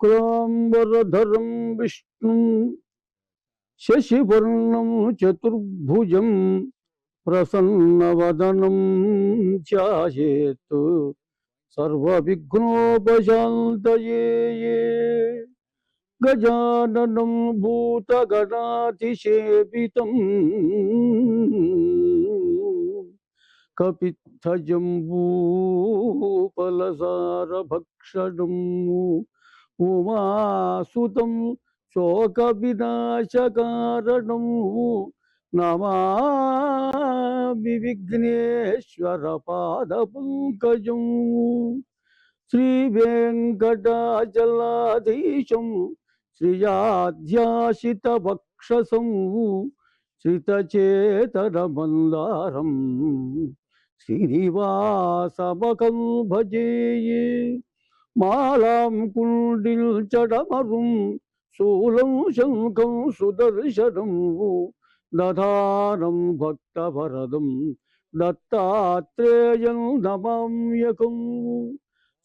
శుక్లాంబరధరం విష్ణుం శశివర్ణం చతుర్భుజం ప్రసన్నవదనం ధ్యాయేత్ సర్వవిఘ్నోపశాంతయే. గజాననం భూతగణాతిసేవితం కపిత్థజంబూఫలసారభక్షణం ఉమాసుతం శోకవినాశకారణం నమామి విఘ్నేశ్వర పాదపంకజం. శ్రీవేంకటాచలాధీశం శ్రియాధ్యాసితవక్షసం శ్రితచేతనమందారం శ్రీనివాసమకం భజేయే. మాలాం కుండిల్చడమరుం శూలం శంఖం సుదర్శనం దధానం భక్తవరదం దత్తాత్రేయం నమామ్యకం.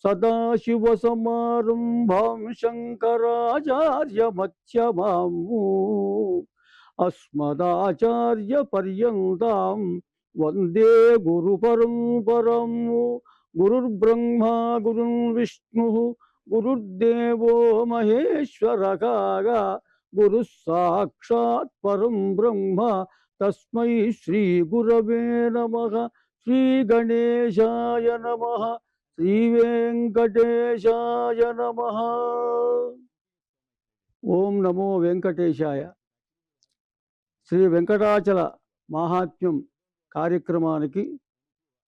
సదాశివసమారంభాం శంకరాచార్యమధ్యమాం అస్మదాచార్యపర్యంతాం వందే గురుపరంపరం. గురుర్బ్రహ్మా గురుర్విష్ణు గురుర్దేవో మహేశ్వరః గురుః సాక్షాత్ పరం బ్రహ్మ తస్మై శ్రీ గురవే నమః. శ్రీ గణేశాయ నమః. శ్రీ వెంకటేశాయ నమః. ఓం నమో వెంకటేశాయ. శ్రీ వెంకటాచల మహాత్మ్యం కార్యక్రమానికి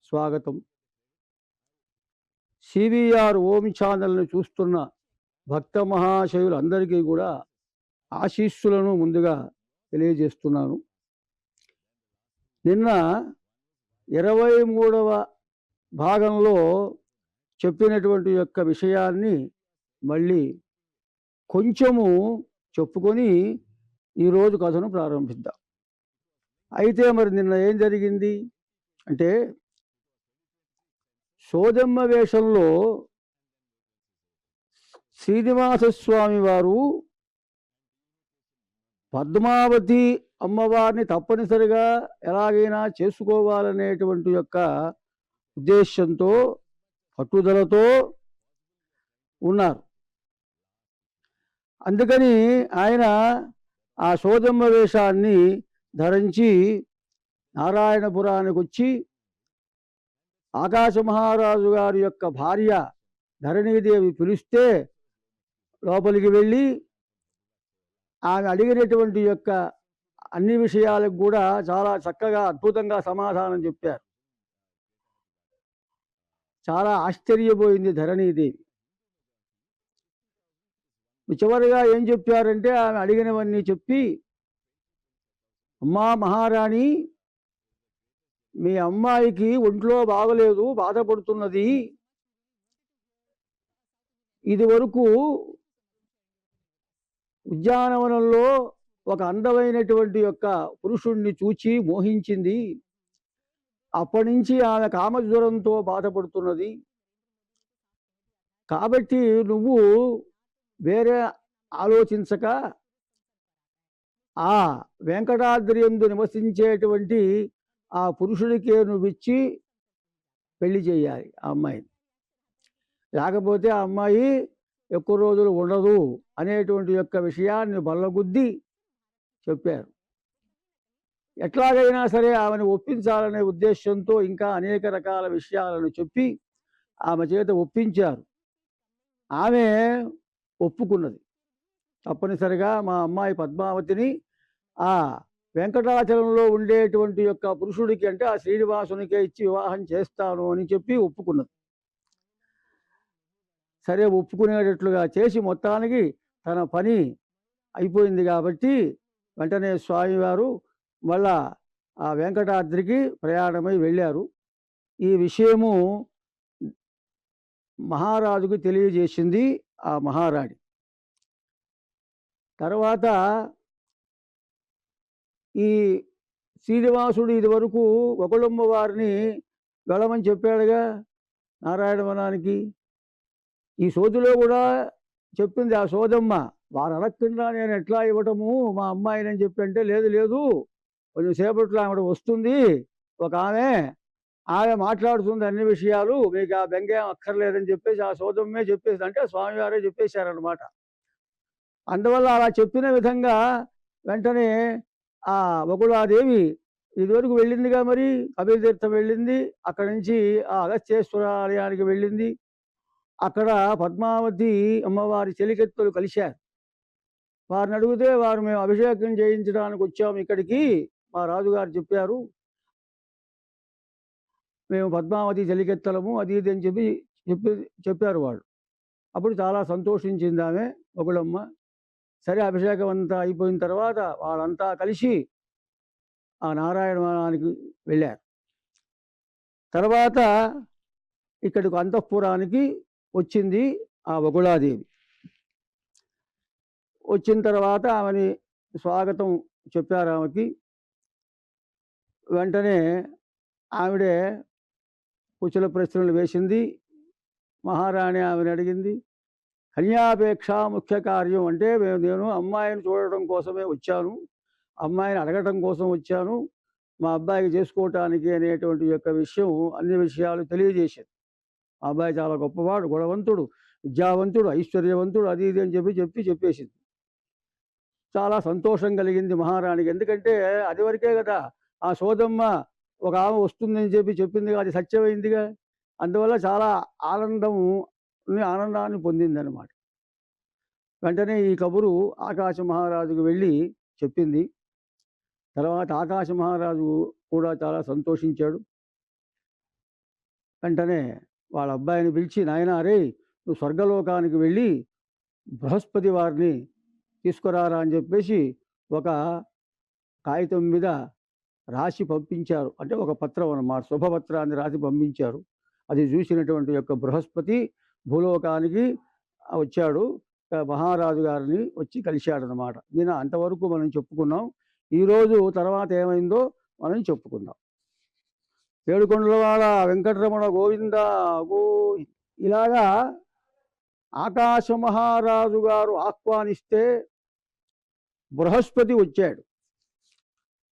స్వాగతం. సివిఆర్ ఓం ఛానల్ని చూస్తున్న భక్త మహాశయులందరికీ కూడా ఆశీస్సులను ముందుగా తెలియజేస్తున్నాను. నిన్న 23వ భాగంలో చెప్పినటువంటి యొక్క విషయాన్ని మళ్ళీ కొంచెము చెప్పుకొని ఈరోజు కథను ప్రారంభిద్దాం. అయితే మరి నిన్న ఏం జరిగింది అంటే, సోదమ్మ వేషంలో శ్రీనివాసస్వామి వారు పద్మావతి అమ్మవారిని తప్పనిసరిగా ఎలాగైనా చేసుకోవాలనేటువంటి యొక్క ఉద్దేశంతో పట్టుదలతో ఉన్నారు. అందుకని ఆయన ఆ సోదమ్మ వేషాన్ని ధరించి నారాయణపురానికి వచ్చి ఆకాశ మహారాజు గారి యొక్క భార్య ధరణీదేవి పిలిస్తే లోపలికి వెళ్ళి ఆమె అడిగినటువంటి యొక్క అన్ని విషయాలకు కూడా చాలా చక్కగా అద్భుతంగా సమాధానం చెప్పారు. చాలా ఆశ్చర్యపోయింది ధరణీదేవి. చివరిగా ఏం చెప్పారంటే, ఆమె అడిగినవన్నీ చెప్పి, అమ్మా మహారాణి, మీ అమ్మాయికి ఒంట్లో బాగలేదు, బాధపడుతున్నది. ఇది వరకు ఉద్యానవనంలో ఒక అందమైనటువంటి యొక్క పురుషుణ్ణి చూచి మోహించింది. అప్పటి నుంచి ఆమె కామజ్వరంతో బాధపడుతున్నది. కాబట్టి నువ్వు వేరే ఆలోచించక ఆ వెంకటాద్రి యందు నివసించేటువంటి ఆ పురుషుడికే నువ్విచ్చి పెళ్లి చేయాలి ఆ అమ్మాయిని. లేకపోతే ఆ అమ్మాయి ఎక్కువ రోజులు ఉండదు అనేటువంటి యొక్క విషయాన్ని బల్లగుద్ది చెప్పారు. ఎట్లాగైనా సరే ఆమెను ఒప్పించాలనే ఉద్దేశంతో ఇంకా అనేక రకాల విషయాలను చెప్పి ఆమె చేత ఒప్పించారు. ఆమె ఒప్పుకున్నది. తప్పనిసరిగా మా అమ్మాయి పద్మావతిని ఆ వెంకటాచలంలో ఉండేటువంటి యొక్క పురుషుడికి, అంటే ఆ శ్రీనివాసునికే ఇచ్చి వివాహం చేస్తాను అని చెప్పి ఒప్పుకున్నది. సరే, ఒప్పుకునేటట్లుగా చేసి మొత్తానికి తన పని అయిపోయింది. కాబట్టి వెంటనే స్వామివారు మళ్ళా ఆ వెంకటాద్రికి ప్రయాణమై వెళ్ళారు. ఈ విషయము మహారాజుకు తెలియజేసింది ఆ మహారాణి. తర్వాత ఈ శ్రీనివాసుడు ఇదివరకు ఒకళ్ళమ్మ వారిని వెళ్ళమని చెప్పాడుగా నారాయణవనానికి. ఈ సోదిలో కూడా చెప్పింది ఆ సోదమ్మ. వారు అడగకుండా నేను ఎట్లా ఇవ్వటము మా అమ్మాయిని అని చెప్పి అంటే, లేదు లేదు కొంచెం సేపట్లో ఆవిడ వస్తుంది ఒక ఆమె మాట్లాడుతుంది అన్ని విషయాలు, మీకు ఆ బెంగేం అక్కర్లేదని చెప్పేసి ఆ సోదమ్మే చెప్పేసి అంటే స్వామివారే చెప్పేశారనమాట. అందువల్ల అలా చెప్పిన విధంగా వెంటనే ఆ వకుళాదేవి ఇదివరకు వెళ్ళిందిగా, మరి కపిలతీర్థం వెళ్ళింది, అక్కడి నుంచి ఆ అగస్త్యేశ్వర ఆలయానికి వెళ్ళింది. అక్కడ పద్మావతి అమ్మవారి చెలికెత్తలు కలిశారు. వారిని అడిగితే వారు మేము అభిషేకం చేయించడానికి వచ్చాము ఇక్కడికి, మా రాజుగారు చెప్పారు, మేము పద్మావతి చెలికెత్తలము అది ఇది అని చెప్పారు వాళ్ళు. అప్పుడు చాలా సంతోషించింది ఆమె ఒకళ్ళమ్మ. సరే అభిషేకం అంతా అయిపోయిన తర్వాత వాళ్ళంతా కలిసి ఆ నారాయణ వనానికి వెళ్ళారు. తర్వాత ఇక్కడికి అంతఃపురానికి వచ్చింది ఆ వకుళాదేవి. వచ్చిన తర్వాత ఆమెని స్వాగతం చెప్పారు ఆమెకి. వెంటనే ఆవిడే కుశల ప్రశ్నలు వేసింది. మహారాణి ఆమెను అడిగింది, కన్యాపేక్ష ముఖ్య కార్యం అంటే నేను అమ్మాయిని చూడటం కోసమే వచ్చాను, అమ్మాయిని అడగటం కోసం వచ్చాను, మా అబ్బాయికి చేసుకోవటానికి అనేటువంటి యొక్క విషయం అన్ని విషయాలు తెలియజేసింది. మా అబ్బాయి చాలా గొప్పవాడు, గుణవంతుడు, విద్యావంతుడు, ఐశ్వర్యవంతుడు అది ఇది అని చెప్పేసింది. చాలా సంతోషం కలిగింది మహారాణికి. ఎందుకంటే అది వరకే కదా ఆ సోదమ్మ ఒక ఆమె వస్తుందని చెప్పింది, అది సత్యమైందిగా. అందువల్ల చాలా ఆనందాన్ని పొందిందనమాట. వెంటనే ఈ కబురు ఆకాశ మహారాజుకు వెళ్ళి చెప్పింది. తర్వాత ఆకాశ మహారాజు కూడా చాలా సంతోషించాడు. వెంటనే వాళ్ళ అబ్బాయిని పిలిచి, నాయనా రే, నువ్వు స్వర్గలోకానికి వెళ్ళి బృహస్పతి వారిని తీసుకురారా అని చెప్పేసి ఒక కాగితం మీద రాసి పంపించారు. అంటే ఒక పత్రం అన్నమాట, శుభపత్రాన్ని రాసి పంపించారు. అది చూసినటువంటి యొక్క బృహస్పతి భూలోకానికి వచ్చాడు, మహారాజు గారిని వచ్చి కలిశాడనమాట. నేను అంతవరకు మనం చెప్పుకున్నాం. ఈరోజు తర్వాత ఏమైందో మనం చెప్పుకుందాం. ఏడుకొండలవాడ వెంకటరమణ గోవింద ఇలాగా ఆకాశ మహారాజు గారు ఆహ్వానిస్తే బృహస్పతి వచ్చాడు.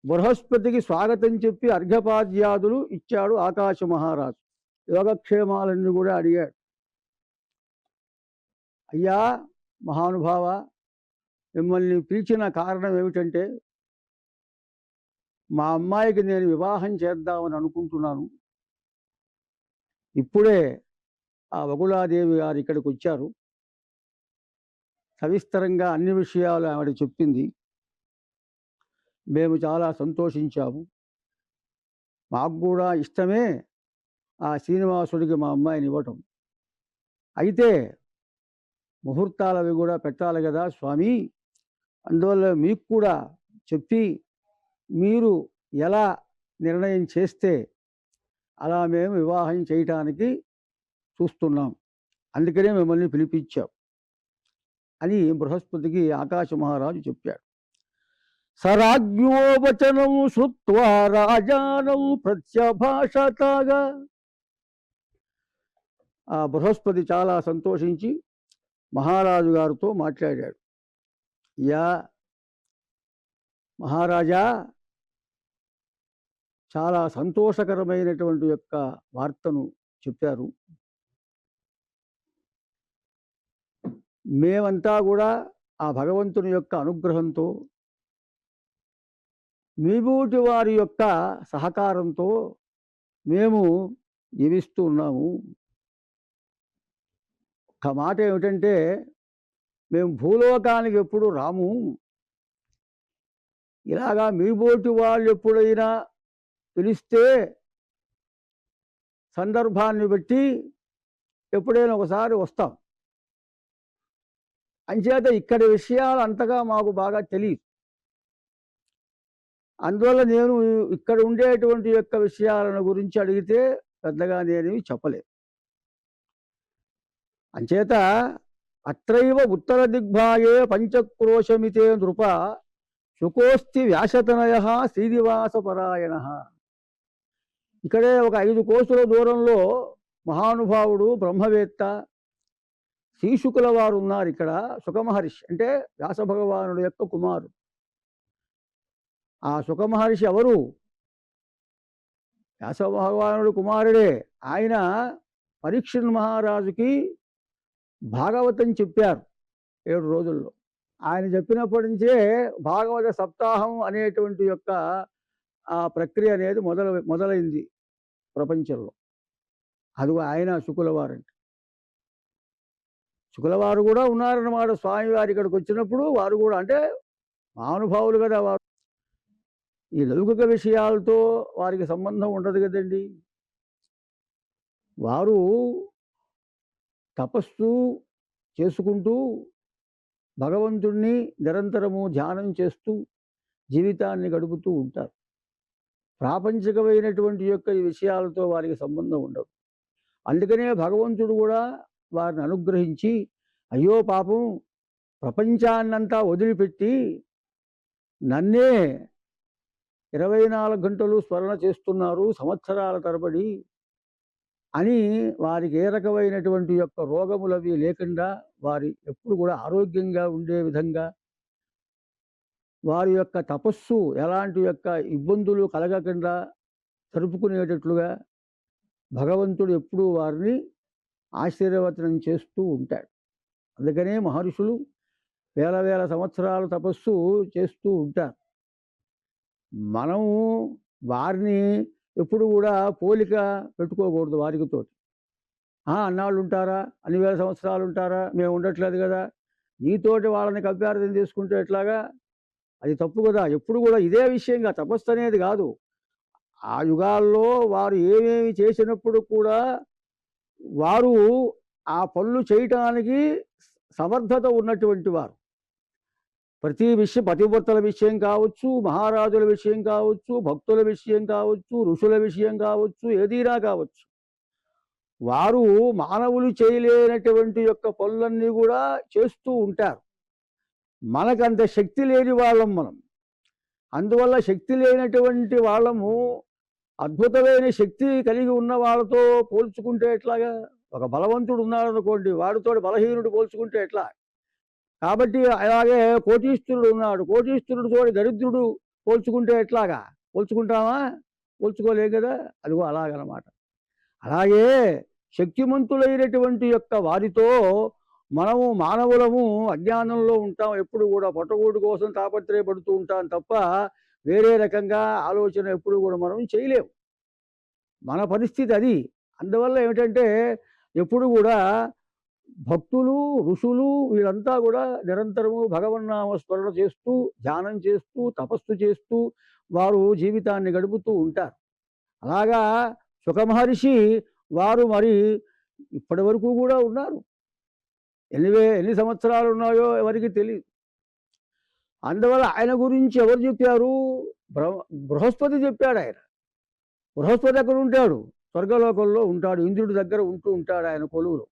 బృహస్పతికి స్వాగతం చెప్పి అర్ఘ్యపాద్యాదులు ఇచ్చాడు ఆకాశ మహారాజు. యోగక్షేమాలన్నీ కూడా అడిగాడు. అయ్యా మహానుభావ, మిమ్మల్ని పిలిచిన కారణం ఏమిటంటే, మా అమ్మాయికి నేను వివాహం చేద్దామని అనుకుంటున్నాను. ఇప్పుడే ఆ వకుళాదేవి గారు ఇక్కడికి వచ్చారు. సవిస్తరంగా అన్ని విషయాలు ఆవిడ చెప్పింది. మేము చాలా సంతోషించాము. మాకు కూడా ఇష్టమే ఆ శ్రీనివాసుడికి మా అమ్మాయిని ఇవ్వటం. అయితే ముహూర్తాలవి కూడా పెట్టాలి కదా స్వామి, అందువల్ల మీకు కూడా చెప్పి మీరు ఎలా నిర్ణయం చేస్తే అలా మేము వివాహం చేయటానికి చూస్తున్నాం, అందుకనే మిమ్మల్ని పిలిపించాం అని బృహస్పతికి ఆకాశ మహారాజు చెప్పాడు. సరాజ్ఞోవచనం శ్రుత్వా రాజానం ప్రత్యభాషతాగా. ఆ బృహస్పతి చాలా సంతోషించి మహారాజు గారితో మాట్లాడాడు. యా మహారాజా, చాలా సంతోషకరమైనటువంటి యొక్క వార్తను చెప్పారు. మేమంతా కూడా ఆ భగవంతుని యొక్క అనుగ్రహంతో, మీబూటి వారి యొక్క సహకారంతో మేము జీవిస్తూ ఉన్నాము. ఒక మాట ఏమిటంటే, మేము భూలోకానికి ఎప్పుడు రాము. ఇలాగా మీబోటి వాళ్ళు ఎప్పుడైనా పిలిస్తే సందర్భాన్ని బట్టి ఎప్పుడైనా ఒకసారి వస్తాం. అంచేత ఇక్కడి విషయాలు అంతగా మాకు బాగా తెలియదు. అందువల్ల నేను ఇక్కడ ఉండేటువంటి యొక్క విషయాలను గురించి అడిగితే పెద్దగా నేనేమి చెప్పలేదు. అంచేత అత్రైవ ఉత్తర దిగ్భాగే పంచక్రోశమితే నృప శుకోస్తి వ్యాసతనయ శ్రీనివాసపరాయణ. ఇక్కడే ఒక 5 కోసుల దూరంలో మహానుభావుడు బ్రహ్మవేత్త శ్రీశుకుల వారు ఉన్నారు ఇక్కడ. శుకమహర్షి అంటే వ్యాస భగవానుడు యొక్క కుమారుడు. ఆ శుకమహర్షి ఎవరు? వ్యాస భగవానుడు కుమారుడే. ఆయన పరీక్షణ్ మహారాజుకి భాగవతం చెప్పారు 7 రోజుల్లో. ఆయన చెప్పినప్పటి నుంచే భాగవత సప్తాహం అనేటువంటి యొక్క ఆ ప్రక్రియ అనేది మొదలైంది ప్రపంచంలో. అది ఆయన శుకులవారంటే. శుకులవారు కూడా ఉన్నారన్నమాట. స్వామివారి ఇక్కడికి వచ్చినప్పుడు వారు కూడా అంటే మహానుభావులు కదా వారు. ఈ లౌకిక విషయాలతో వారికి సంబంధం ఉండదు కదండి. వారు తపస్సు చేసుకుంటూ భగవంతుణ్ణి నిరంతరము ధ్యానం చేస్తూ జీవితాన్ని గడుపుతూ ఉంటారు. ప్రాపంచికమైనటువంటి యొక్క ఈ విషయాలతో వారికి సంబంధం ఉండదు. అందుకనే భగవంతుడు కూడా వారిని అనుగ్రహించి, అయ్యో పాపం ప్రపంచాన్నంతా వదిలిపెట్టి నన్నే 24 గంటలు స్మరణ చేస్తున్నారు సంవత్సరాల తరబడి అని వారికి ఏ రకమైనటువంటి యొక్క రోగములవి లేకుండా వారి ఎప్పుడు కూడా ఆరోగ్యంగా ఉండే విధంగా వారి యొక్క తపస్సు ఎలాంటి యొక్క ఇబ్బందులు కలగకుండా జరుపుకునేటట్లుగా భగవంతుడు ఎప్పుడూ వారిని ఆశీర్వచనం చేస్తూ ఉంటాడు. అందుకనే మహర్షులు వేల వేల సంవత్సరాలు తపస్సు చేస్తూ ఉంటారు. మనము వారిని ఎప్పుడు కూడా పోలిక పెట్టుకోకూడదు వారితోటి. అన్నాళ్ళు ఉంటారా, అన్ని వేల సంవత్సరాలు ఉంటారా, మేము ఉండట్లేదు కదా, నీతోటి వాళ్ళని కంపారిజన్ చేసుకుంటే ఎట్లాగా? అది తప్పు కదా. ఎప్పుడు కూడా ఇదే విషయంగా తపస్సు అనేది కాదు. ఆ యుగాల్లో వారు ఏమేమి చేసినప్పుడు కూడా వారు ఆ పనులు చేయటానికి సమర్థత ఉన్నటువంటి వారు. ప్రతి విషయం, పతివ్రతల విషయం కావచ్చు, మహారాజుల విషయం కావచ్చు, భక్తుల విషయం కావచ్చు, ఋషుల విషయం కావచ్చు, ఏదైనా కావచ్చు, వారు మానవులు చేయలేనటువంటి యొక్క పనులన్నీ కూడా చేస్తూ ఉంటారు. మనకంత శక్తి లేని వాళ్ళం మనం. అందువల్ల శక్తి లేనటువంటి వాళ్ళము అద్భుతమైన శక్తి కలిగి ఉన్న వాళ్ళతో పోల్చుకుంటే ఎట్లాగా? ఒక బలవంతుడు ఉన్నాడు అనుకోండి, వాడితో బలహీనుడు పోల్చుకుంటే ఎట్లా? కాబట్టి అలాగే కోటీశ్వరుడు ఉన్నాడు, కోటీశ్వరుడితో దరిద్రుడు పోల్చుకుంటే ఎట్లాగా? పోల్చుకుంటామా? పోల్చుకోలేం కదా. అదిగో అలాగనమాట. అలాగే శక్తిమంతులైనటువంటి యొక్క వారితో మనము మానవులము అజ్ఞానంలో ఉంటాం. ఎప్పుడు కూడా పొట్టగూడు కోసం తాపత్రయపడుతూ ఉంటాం తప్ప వేరే రకంగా ఆలోచన ఎప్పుడు కూడా మనం చేయలేము. మన పరిస్థితి అది. అందువల్ల ఏమిటంటే ఎప్పుడు కూడా భక్తులు, ఋషులు వీళ్ళంతా కూడా నిరంతరము భగవన్నామ స్మరణ చేస్తూ, ధ్యానం చేస్తూ, తపస్సు చేస్తూ వారు జీవితాన్ని గడుపుతూ ఉంటారు. అలాగా శుకమహర్షి వారు మరి ఇప్పటి వరకు కూడా ఉన్నారు. ఎన్ని సంవత్సరాలు ఉన్నాయో ఎవరికి తెలియదు. అందువల్ల ఆయన గురించి ఎవరు చెప్పారు? బృహస్పతి చెప్పాడు. ఆయన బృహస్పతి ఎక్కడ ఉంటాడు? స్వర్గలోకంలో ఉంటాడు. ఇంద్రుడి దగ్గర ఉంటూ ఉంటాడు ఆయన కొలువులో.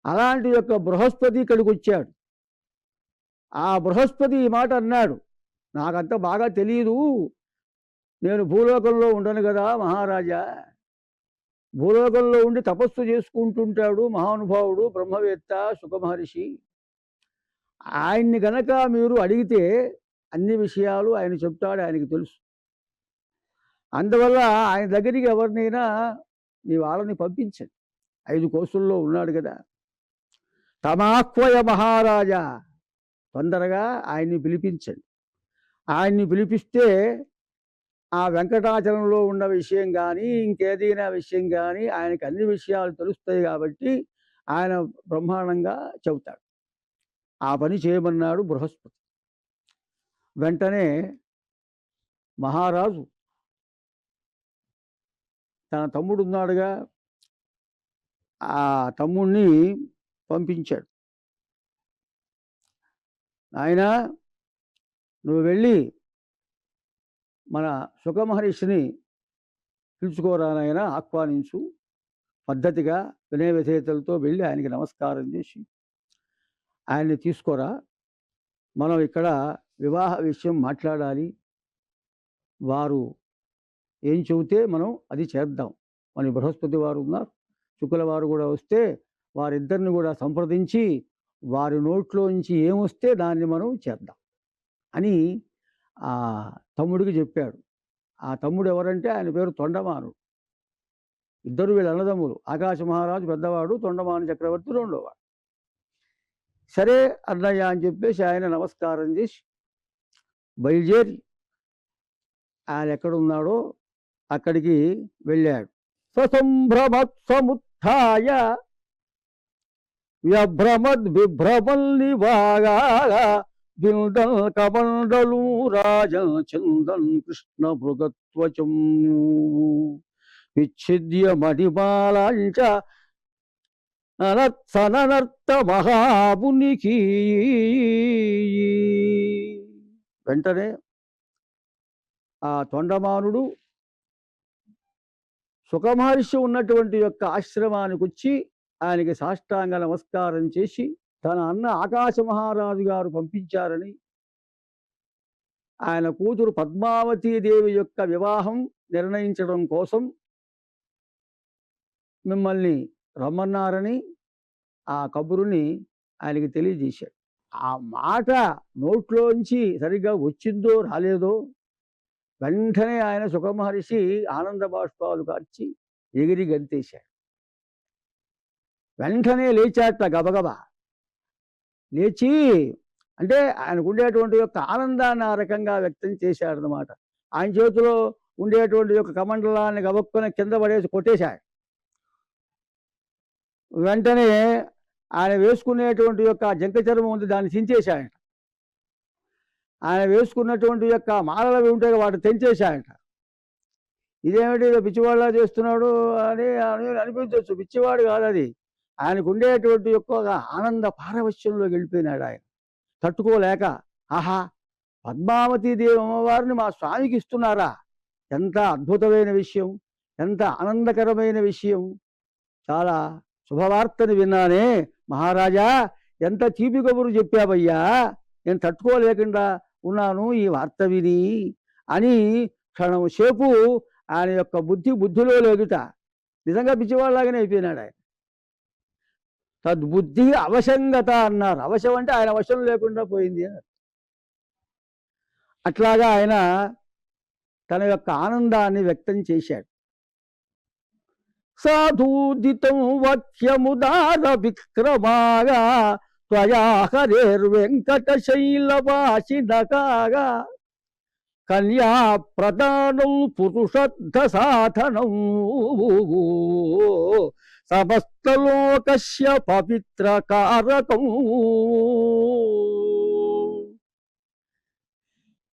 అలాంటి యొక్క బృహస్పతి ఇక్కడికి వచ్చాడు. ఆ బృహస్పతి ఈ మాట అన్నాడు, నాకంత బాగా తెలియదు, నేను భూలోకంలో ఉండను కదా మహారాజా. భూలోకంలో ఉండి తపస్సు చేసుకుంటుంటాడు మహానుభావుడు బ్రహ్మవేత్త శుకమహర్షి. ఆయన్ని గనక మీరు అడిగితే అన్ని విషయాలు ఆయన చెప్తాడు, ఆయనకి తెలుసు. అందువల్ల ఆయన దగ్గరికి ఎవరినైనా మీ వాళ్ళని పంపించండి. 5 కోసుల్లో ఉన్నాడు కదా. తమాహ్వయ మహారాజా, తొందరగా ఆయన్ని పిలిపించండి. ఆయన్ని పిలిపిస్తే ఆ వెంకటాచలంలో ఉన్న విషయం కానీ ఇంకేదైనా విషయం కానీ ఆయనకి అన్ని విషయాలు తెలుస్తాయి కాబట్టి ఆయన బ్రహ్మాండంగా చెబుతాడు. ఆ పని చేయమన్నాడు బృహస్పతి. వెంటనే మహారాజు తన తమ్ముడు ఉన్నాడుగా, ఆ తమ్ముణ్ణి పంపించాడు. ఆయన నువ్వు వెళ్ళి మన శుకమహర్షిని పిలుచుకోరా నాయన, ఆహ్వానించు, పద్ధతిగా వినయ విధేయతలతో వెళ్ళి ఆయనకి నమస్కారం చేసి ఆయన్ని తీసుకోరా, మనం ఇక్కడ వివాహ విషయం మాట్లాడాలి, వారు ఏం చెబితే మనం అది చేద్దాం అని బృహస్పతి వారు ఉన్నారు. శుక్ల వారు కూడా వస్తే వారిద్దరిని కూడా సంప్రదించి వారి నోట్లోంచి ఏమొస్తే దాన్ని మనం చేద్దాం అని ఆ తమ్ముడికి చెప్పాడు. ఆ తమ్ముడు ఎవరంటే ఆయన పేరు తొండమానుడు. ఇద్దరు వీళ్ళ అన్నదమ్ములు. ఆకాశ మహారాజు పెద్దవాడు, తొండమాను చక్రవర్తి రెండోవాడు. సరే అన్నయ్య అని చెప్పేసి ఆయన నమస్కారం చేసి బయలుదేరి ఆయన ఎక్కడున్నాడో అక్కడికి వెళ్ళాడు. ససంభ్రమత్సముత్థాయ వ్యభ్రమద్ విభ్రమల్నివాగా బిల్దల్ కమండలు రాజన్ చందన్ కృష్ణ మృగత్వచం విచ్ఛిద్య మణిమాలాంచ అనర్త మహామునికి. వెంటనే ఆ తొండమానుడు సుఖమహర్షి ఉన్నటువంటి యొక్క ఆశ్రమానికి వచ్చి ఆయనకి సాష్టాంగ నమస్కారం చేసి తన అన్న ఆకాశ మహారాజు గారు పంపించారని, ఆయన కూతురు పద్మావతీదేవి యొక్క వివాహం నిర్ణయించడం కోసం మిమ్మల్ని రమ్మన్నారని ఆ కబురుని ఆయనకి తెలియజేశాడు. ఆ మాట నోట్లోంచి సరిగ్గా వచ్చిందో రాలేదో వెంటనే ఆయన సుఖమహర్షి ఆనంద బాష్పాలు కార్చి ఎగిరి గంతేశాడు. వెంటనే లేచాట గబగబా. లేచి అంటే ఆయనకు ఉండేటువంటి యొక్క ఆనందాన్ని ఆ రకంగా వ్యక్తం చేశాడనమాట. ఆయన చేతిలో ఉండేటువంటి యొక్క కమండలాన్ని గబక్కున కింద పడేసి కొట్టేశాడు. వెంటనే ఆయన వేసుకునేటువంటి యొక్క జంక చర్మం ఉంది, దాన్ని చించేశాయట. ఆయన వేసుకున్నటువంటి యొక్క మాలలు ఉంటే వాటి తెంచేశాయట. ఇదేమిటి పిచ్చివాళ్ళ చేస్తున్నాడు అని అనిపించవచ్చు. పిచ్చివాడు కాదు అది. ఆయనకు ఉండేటువంటి యొక్క ఆనంద పారవశ్యంలోకి వెళ్ళిపోయినాడు ఆయన. తట్టుకోలేక, ఆహా, పద్మావతీదేవి అమ్మవారిని మా స్వామికి ఇస్తున్నారా, ఎంత అద్భుతమైన విషయం, ఎంత ఆనందకరమైన విషయం, చాలా శుభవార్తని విన్నానే మహారాజా, ఎంత తీపి కబురు చెప్పావయ్యా, నేను తట్టుకోలేకుండా ఉన్నాను ఈ వార్త విని అని క్షణం సేపు ఆయన యొక్క బుద్ధిలో లేదుట. నిజంగా పిచ్చివాళ్ళలాగానే అయిపోయినాడు ఆయన. తద్బుద్ధి అవశంగత అన్నారు. అవశం అంటే ఆయన వశం లేకుండా పోయింది అన్నారు. అట్లాగా ఆయన తన యొక్క ఆనందాన్ని వ్యక్తం చేశాడు. సాధూదితం వక్ష్యముదార విక్రమాగా త్వయా హరేర్వెంకట శైలవాసినకాగా కన్యా ప్రదానం పురుషద్ధ సాధనం సమస్తలోకస్య పవిత్ర కారకం.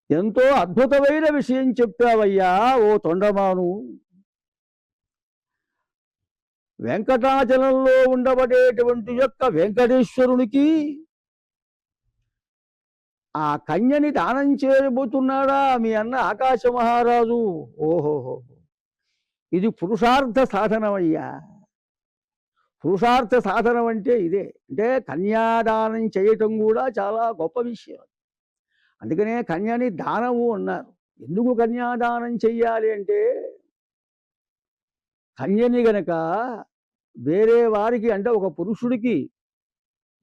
ఎంతో అద్భుతమైన విషయం చెప్పావయ్యా ఓ తొండమాను. వెంకటాచలంలో ఉండబడేటువంటి యొక్క వెంకటేశ్వరునికి ఆ కన్యని దానం చేయబోతున్నాడా మీ అన్న ఆకాశ మహారాజు. ఓహోహో, ఇది పురుషార్థ సాధనమయ్యా. పురుషార్థ సాధనం అంటే ఇదే. అంటే కన్యాదానం చేయటం కూడా చాలా గొప్ప విషయం. అందుకనే కన్యని దానము అన్నారు. ఎందుకు కన్యాదానం చెయ్యాలి అంటే, కన్యని గనక వేరే వారికి అంటే ఒక పురుషుడికి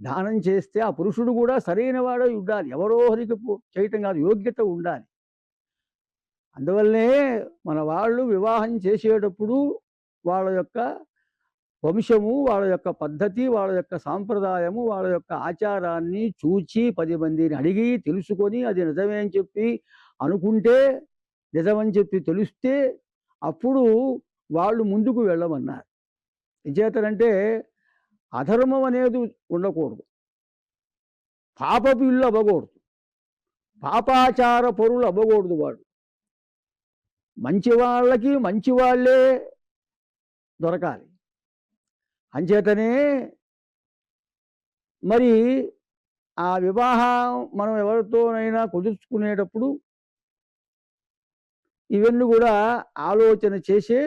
దానం చేస్తే ఆ పురుషుడు కూడా సరైన వాడై ఉండాలి. ఎవరో హరికి చేయటం కాదు, యోగ్యత ఉండాలి. అందువల్లనే మన వాళ్ళు వివాహం చేసేటప్పుడు వాళ్ళ యొక్క వంశము, వాళ్ళ యొక్క పద్ధతి, వాళ్ళ యొక్క సాంప్రదాయము, వాళ్ళ యొక్క ఆచారాన్ని చూచి 10 మందిని అడిగి తెలుసుకొని అది నిజమే అని చెప్పి అనుకుంటే, నిజమని చెప్పి తెలిస్తే అప్పుడు వాళ్ళు ముందుకు వెళ్ళమన్నారు. విజేతలంటే అధర్మం అనేది ఉండకూడదు, పాపపు ఇల్లు అవ్వకూడదు, పాపాచార పరులు అవ్వకూడదు. వాడు మంచి వాళ్ళకి మంచి వాళ్ళే దొరకాలి. అంచేతనే మరి ఆ వివాహం మనం ఎవరితోనైనా కుదుర్చుకునేటప్పుడు ఇవన్నీ కూడా ఆలోచన చేసే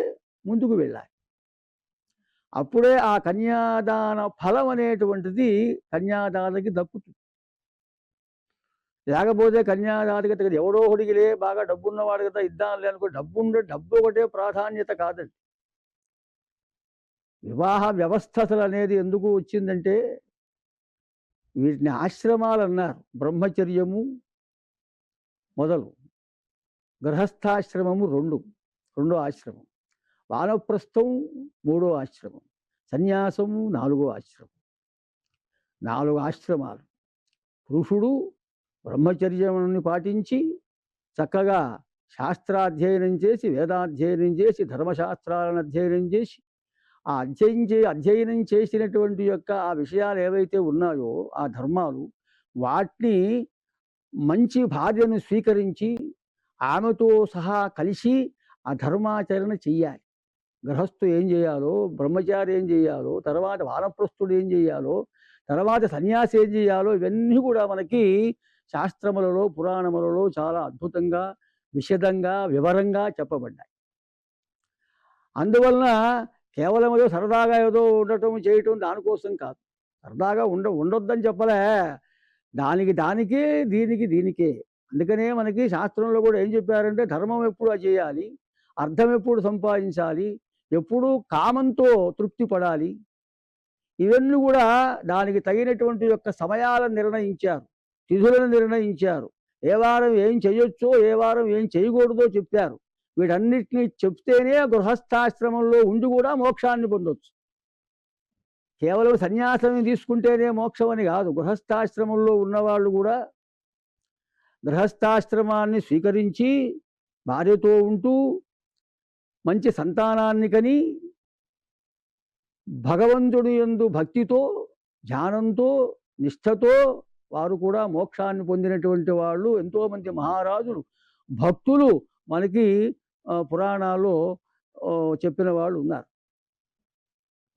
ముందుకు వెళ్ళాలి. అప్పుడే ఆ కన్యాదాన ఫలం అనేటువంటిది కన్యాదాతకి దక్కుతుంది. లేకపోతే కన్యాదాతకి కదా ఎవడో ఒకడికిలే బాగా డబ్బున్నవాడు కదా ఇద్దాంలే అనుకో, డబ్బు ఒకటే ప్రాధాన్యత కాదండి. వివాహ వ్యవస్థ అసలు అనేది ఎందుకు వచ్చిందంటే వీటిని ఆశ్రమాలు అన్నారు. బ్రహ్మచర్యము మొదలు, గృహస్థాశ్రమము రెండో ఆశ్రమం, వానప్రస్థం మూడో ఆశ్రమం, సన్యాసము నాలుగో ఆశ్రమం. 4 ఆశ్రమాలు. పురుషుడు బ్రహ్మచర్యముని పాటించి చక్కగా శాస్త్రాధ్యయనం చేసి, వేదాధ్యయనం చేసి, ధర్మశాస్త్రాలను అధ్యయనం చేసి, ఆ అధ్యయనం చేసినటువంటి యొక్క ఆ విషయాలు ఏవైతే ఉన్నాయో ఆ ధర్మాలు, వాటిని మంచి భార్యను స్వీకరించి ఆమెతో సహా కలిసి ఆ ధర్మాచరణ చెయ్యాలి. గృహస్థు ఏం చేయాలో, బ్రహ్మచారి ఏం చేయాలో, తర్వాత వానప్రస్థుడు ఏం చేయాలో, తర్వాత సన్యాసి ఏం చేయాలో, ఇవన్నీ కూడా మనకి శాస్త్రములలో, పురాణములలో చాలా అద్భుతంగా, విశదంగా, వివరంగా చెప్పబడ్డాయి. అందువలన కేవలం ఏదో సరదాగా ఏదో ఉండటం చేయటం దానికోసం కాదు. సరదాగా ఉండొద్దని చెప్పలే, దానికే, దీనికే. అందుకనే మనకి శాస్త్రంలో కూడా ఏం చెప్పారంటే ధర్మం ఎప్పుడు చేయాలి, అర్థం ఎప్పుడు సంపాదించాలి, ఎప్పుడు కామంతో తృప్తి పడాలి. ఇవన్నీ కూడా దానికి తగినటువంటి యొక్క సమయాలను నిర్ణయించారు, తిథులను నిర్ణయించారు, ఏ వారం ఏం చేయొచ్చో ఏ వారం ఏం చేయకూడదో చెప్పారు. వీటన్నిటినీ చెప్తేనే గృహస్థాశ్రమంలో ఉండి కూడా మోక్షాన్ని పొందొచ్చు. కేవలం సన్యాసం తీసుకుంటేనే మోక్షం అని కాదు. గృహస్థాశ్రమంలో ఉన్నవాళ్ళు కూడా గృహస్థాశ్రమాన్ని స్వీకరించి భార్యతో ఉంటూ మంచి సంతానాన్ని కని భగవంతుడి యందు భక్తితో, ధ్యానంతో, నిష్ఠతో వారు కూడా మోక్షాన్ని పొందినటువంటి వాళ్ళు ఎంతోమంది మహారాజులు, భక్తులు మనకి పురాణాల్లో చెప్పిన వాళ్ళు ఉన్నారు.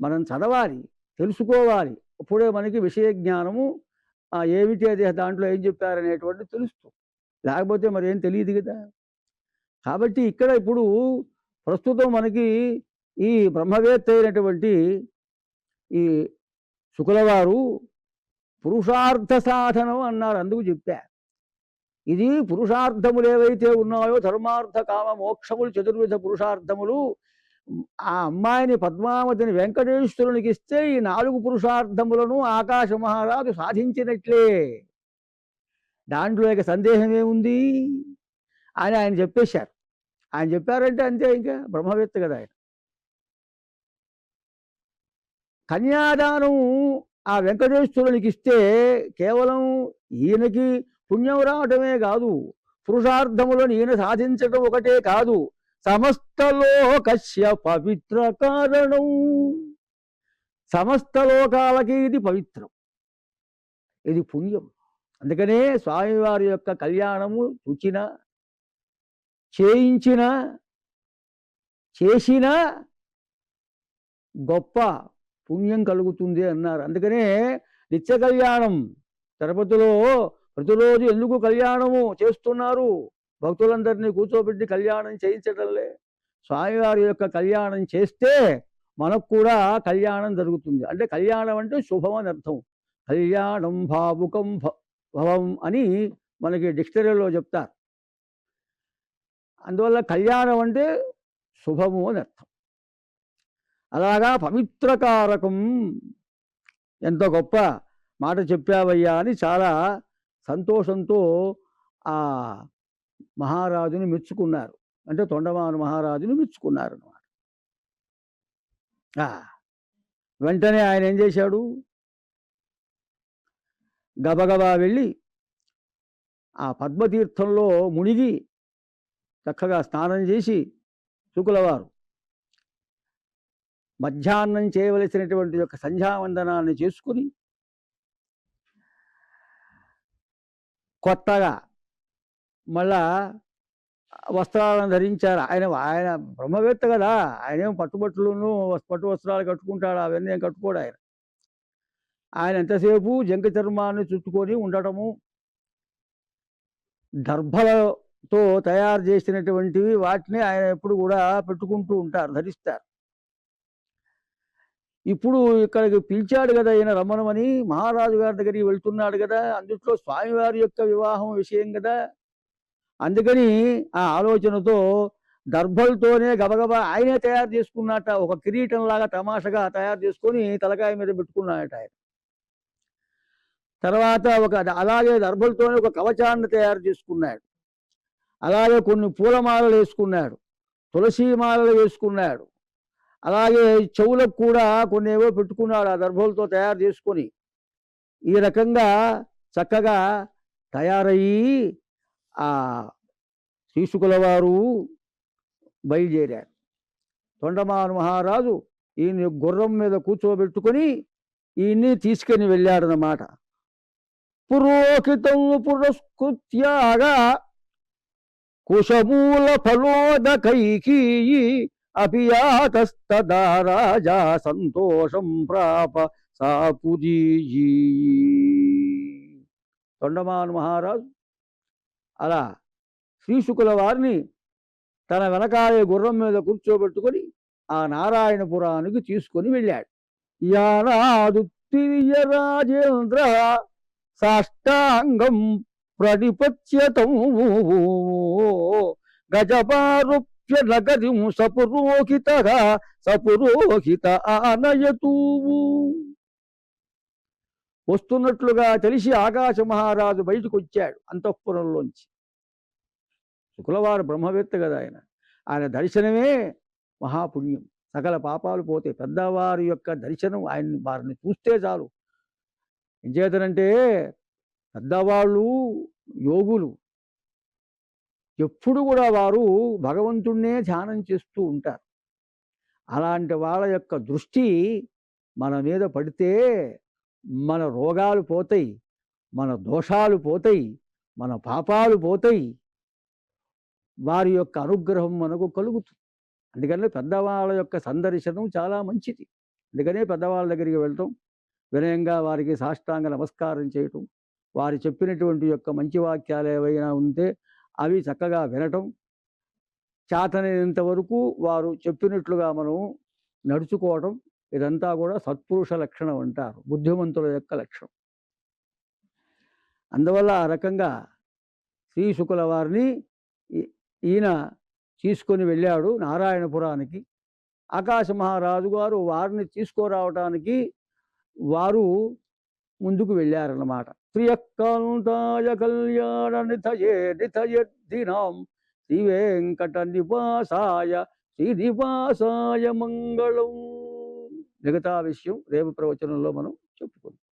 మనం చదవాలి, తెలుసుకోవాలి. అప్పుడే మనకి విషయ జ్ఞానము ఏమిటి అది దాంట్లో ఏం చెప్పారనేటువంటి తెలుస్తుంది. లేకపోతే మరి ఏం తెలియదు కదా. కాబట్టి ఇక్కడ ఇప్పుడు ప్రస్తుతం మనకి ఈ బ్రహ్మవేత్త అయినటువంటి ఈ శుకులవారు పురుషార్థ సాధనం అన్నారు. అందుకు చెప్పారు ఇది పురుషార్థములు ఏవైతే ఉన్నాయో ధర్మార్థ కామ మోక్షములు, చతుర్విధ పురుషార్థములు, ఆ అమ్మాయిని పద్మావతిని వెంకటేశ్వరునికి ఇస్తే ఈ 4 పురుషార్థములను ఆకాశ మహారాజు సాధించినట్లే. దాంట్లో ఇక సందేహం ఏముంది అని ఆయన చెప్పేశారు. ఆయన చెప్పారంటే అంతే, ఇంకా బ్రహ్మవేత్త కదా ఆయన. కన్యాదానం ఆ వెంకటేశ్వరునికి ఇస్తే కేవలం ఈయనకి పుణ్యం రావటమే కాదు, పురుషార్థములను ఈయన సాధించటం ఒకటే కాదు, సమస్త లోకస్య పవిత్ర కారణం. సమస్త లోకాలకి ఇది పవిత్రం, ఇది పుణ్యం. అందుకనే స్వామివారి యొక్క కళ్యాణము చూచిన, చేయించిన, చేసిన గొప్ప పుణ్యం కలుగుతుంది అన్నారు. అందుకనే నిత్య కళ్యాణం తిరుపతిలో ప్రతిరోజు ఎందుకు కళ్యాణము చేస్తున్నారు? భక్తులందరినీ కూర్చోబెట్టి కళ్యాణం చేయించడంలే. స్వామివారి యొక్క కళ్యాణం చేస్తే మనకు కూడా కళ్యాణం జరుగుతుంది. అంటే కళ్యాణం అంటే శుభం అని అర్థం. కళ్యాణం భావుకం భవం అని మనకి డిక్షనరీలో చెప్తారు. అందువల్ల కళ్యాణం అంటే శుభము అని అర్థం. అలాగా పవిత్రకారకం, ఎంత గొప్ప మాట చెప్పావయ్యా అని చాలా సంతోషంతో ఆ మహారాజుని మెచ్చుకున్నారు. అంటే తొండమాను మహారాజుని మెచ్చుకున్నారు అన్నమాట. వెంటనే ఆయన ఏం చేశాడు? గబగబా వెళ్ళి ఆ పద్మతీర్థంలో మునిగి చక్కగా స్నానం చేసి శుకులవారు మధ్యాహ్నం చేయవలసినటువంటి యొక్క సంధ్యావందనాన్ని చేసుకుని కొత్తగా మళ్ళా వస్త్రాలను ధరించారు. ఆయన బ్రహ్మవేత్త కదా, ఆయనేం పట్టుబట్టులను పట్టు వస్త్రాలు కట్టుకుంటాడు, అవన్నీ ఏం కట్టుకోడు ఆయన. ఆయన ఎంతసేపు జంక చర్మాన్ని చుట్టుకొని ఉండటము, దర్భలతో తయారు చేసినటువంటివి వాటిని ఆయన ఎప్పుడు కూడా పెట్టుకుంటూ ఉంటారు, ధరిస్తారు. ఇప్పుడు ఇక్కడికి పిలిచాడు కదా ఈయన రమ్మనమని, మహారాజు గారి దగ్గరికి వెళ్తున్నాడు కదా, అందుట్లో స్వామివారి యొక్క వివాహం విషయం కదా. అందుకని ఆ ఆలోచనతో దర్భలతోనే గబగబా ఆయనే తయారు చేసుకున్నట్ట, ఒక కిరీటంలాగా తమాషగా తయారు చేసుకొని తలకాయ మీద పెట్టుకున్నాడట ఆయన. తర్వాత అలాగే దర్భలతోనే ఒక కవచాన్ని తయారు చేసుకున్నాడు. అలాగే కొన్ని పూలమాలలు వేసుకున్నాడు, తులసి మాలలు వేసుకున్నాడు. అలాగే చెవులకు కూడా కొన్ని ఏవో పెట్టుకున్నాడు ఆ దర్భలతో తయారు చేసుకొని. ఈ రకంగా చక్కగా తయారయ్యి ఆ శ్రీశుకుల వారు బయలుదేరారు. తొండమాను మహారాజు ఈయన్ని గుర్రం మీద కూర్చోబెట్టుకొని ఈయన్ని తీసుకొని వెళ్ళాడనమాట. పురోహితం పురస్కృత్యాగా కుశమూల ఫలోదకైకీ అభియాతస్తదా రాజా సంతోషం ప్రాప సాపుజీజీ. తొండమాను మహారాజు అలా శ్రీశుకుల వారిని తన వెనకాలే గుర్రం మీద కూర్చోబెట్టుకొని ఆ నారాయణపురానికి తీసుకొని వెళ్ళాడు. యానాదు తిరియ రాజేంద్ర సాష్టాంగం ప్రణిపత్యతం గజపారుప్య నగరిం సపురోహిత ఆనయతూ. వస్తున్నట్లుగా తెలిసి ఆకాశ మహారాజు బయటకు వచ్చాడు అంతఃపురంలోంచి. శుక్లవారు బ్రహ్మవేత్త కదా ఆయన దర్శనమే మహాపుణ్యం. సకల పాపాలు పోతే పెద్దవారి యొక్క దర్శనం వారిని చూస్తే చాలు. ఏం చేతనంటే పెద్దవాళ్ళు యోగులు ఎప్పుడు కూడా వారు భగవంతుణ్ణే ధ్యానం చేస్తూ ఉంటారు. అలాంటి వాళ్ళ యొక్క దృష్టి మన మీద పడితే మన రోగాలు పోతాయి, మన దోషాలు పోతాయి, మన పాపాలు పోతాయి, వారి యొక్క అనుగ్రహం మనకు కలుగుతుంది. అందుకనే పెద్దవాళ్ళ యొక్క సందర్శనం చాలా మంచిది. అందుకనే పెద్దవాళ్ళ దగ్గరికి వెళ్ళటం, వినయంగా వారికి సాష్టాంగ నమస్కారం చేయటం, వారు చెప్పినటువంటి యొక్క మంచి వాక్యాలు ఏవైనా ఉంటే అవి చక్కగా వినటం, చేతనైనంత వరకు వారు చెప్పినట్లుగా మనం నడుచుకోవటం, ఇదంతా కూడా సత్పురుష లక్షణం అంటారు, బుద్ధిమంతుల యొక్క లక్షణం. అందువల్ల ఆ రకంగా శ్రీశుకుల వారిని ఈయన తీసుకొని వెళ్ళాడు నారాయణపురానికి. ఆకాశ మహారాజు గారు వారిని తీసుకురావటానికి వారు ముందుకు వెళ్ళారన్నమాట. శ్రీయకాంతాయ కళ్యాణ నిథయేదినాం శ్రీ వెంకట నివాసాయ శ్రీనివాసాయ మంగళం. మిగతా విషయం రేపు ప్రవచనంలో మనం చెప్పుకుందాం.